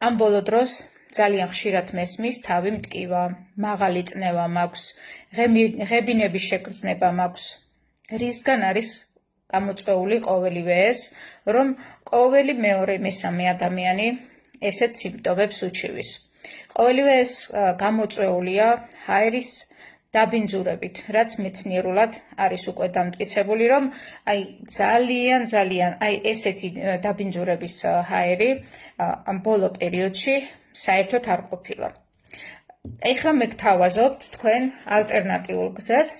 ამ ბოლო დროს ძალიან ხშირად მესმის თავი მტკივა, მაღალი წნევა მაქვს, ღებინების შეგრძნება მაქვს. რისგან არის გამოწვეული ყოველივე ეს, რომ ყოველი მეორე მესამე ადამიანი ესეთ სიმპტომებს უჩივის. ყოველივე ეს გამოწვეულია ჰაერის დაბინძურებით, რაც მეცნიერულად არის უკვე დამტკიცებული, რომ ძალიან ესეთი დაბინძურების ჰაერი ამ ბოლო პერიოდში საერთოდ არ ყოფილა. ეხლა მე გთავაზობთ თქვენ ალტერნატიულ გზებს,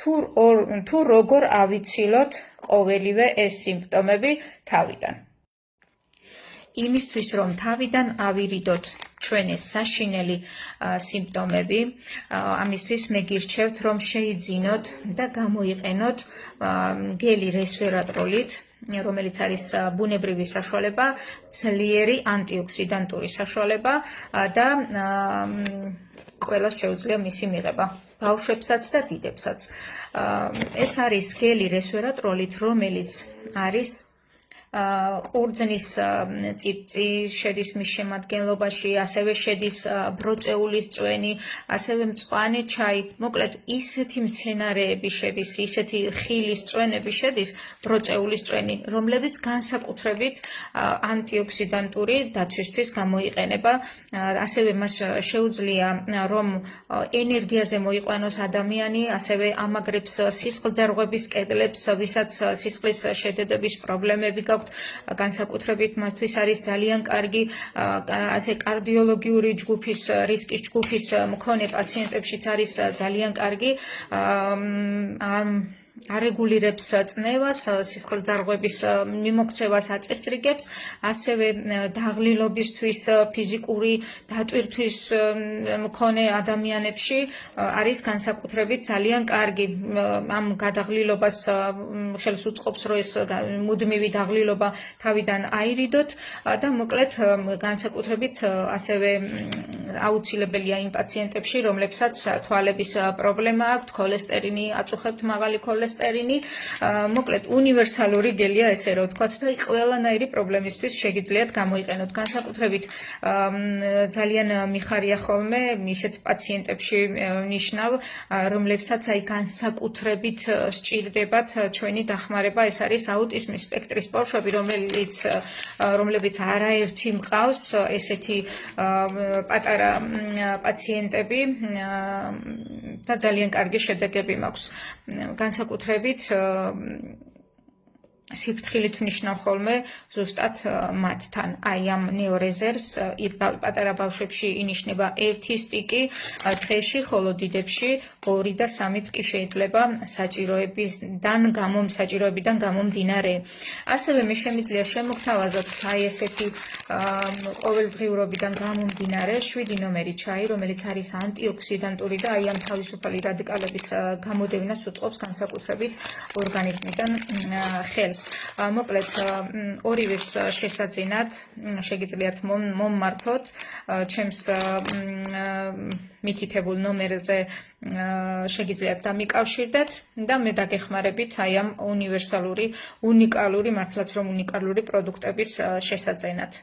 თუ როგორ ავიცილოთ ყოველივე ეს სიმპტომები თავიდან. იმისთვის, რომ თავიდან ავირიდოთ ჩვენ ეს საშინელი სიმპტომები, ამისთვის მე გირჩევთ, რომ შეიძინოთ და გამოიყენოთ გელი რესვერატროლით, რომელიც არის ბუნებრივი საშუალება, ძლიერი ანტიოქსიდანტური საშუალება და ყველას შეუძლია მისი მიღება, ბავშვებსაც და დიდებსაც. ეს არის გელი რესვერატროლით, რომელიც არის ყურძნის წიფწი შედის მის შემადგენლობაში, ასევე შედის ბროწეულის წვენი, ასევე მწვანე ჩაი, მოკლედ ისეთი მცენარეები შედის, ისეთი ხილის წვენები შედის, ბროწეულის წვენი, რომლებიც განსაკუთრებით ანტიოქსიდანტური დაცვისთვის გამოიყენება, ასევე მას შეუძლია, რომ ენერგიაზე მოიყვანოს ადამიანი, ასევე ამაგრებს სისხლძარღვების კედლებს, ვისაც სისხლის შედედების პრობლემები გაქვთ, განსაკუთრებით მათთვის არის ძალიან კარგი, ასე კარდიოლოგიური ჯგუფის, რისკის ჯგუფის მქონე პაციენტებშიც არის ძალიან კარგი, არეგულირებს წნევას, სისხლძარღვების მიმოქცევას აწესრიგებს, ასევე დაღლილობისთვის, ფიზიკური დატვირთვის მქონე ადამიანებში არის განსაკუთრებით ძალიან კარგი. ამ გადაღლილობას ხელს უწყობს, რომ ეს მუდმივი დაღლილობა თავიდან აირიდოთ და მოკლედ განსაკუთრებით ასევე აუცილებელია იმ პაციენტებში, რომლებსაც თვალების პრობლემა აქვთ, ქოლესტერინი აწუხებთ, მაღალი ქოლესტერინი, მოკლედ უნივერსალური გელია ესე რომ ვთქვათ და ყველანაირი პრობლემისთვის შეგიძლიათ გამოიყენოთ. განსაკუთრებით ძალიან მიხარია ხოლმე ისეთ პაციენტებში ნიშნავ, რომლებსაც განსაკუთრებით სჭირდებათ ჩვენი დახმარება, ეს არის აუტიზმის სპექტრის ბავშვები, რომლებიც არაერთი მყავს ესეთი პატარა პაციენტები და ძალიან კარგი შედეგები მაქვს. განსაკუთრებით სიფრთხილით ვნიშნავ ხოლმე ზუსტად მათთან. აი ამ ნეორეზერვს პატარა ბავშვებში ინიშნება 1 სტიკი დღეში, ხოლო დიდებში 2 და 3-ც კი შეიძლება საჭიროებიდან გამომდინარე. ასევე მე შემიძლია შემოგთავაზოთ აი ესეთი ყოველდღიურობიდან გამომდინარე 7 ნომერი ჩაი, რომელიც არის ანტიოქსიდანტური და აი ამ თავისუფალი რადიკალების გამოდევნას უწყობს განსაკუთრებით ორგანიზმიდან ხელს. მოკლედ ორივეს შესაძინად შეგიძლიათ მომმართოთ ჩემს მითითებულ ნომერზე შეგიძლიათ დამიკავშირდეთ და მე დაგეხმარებით აი ამ უნიკალური, მართლაც რომ უნიკალური პროდუქტების შესაძენად.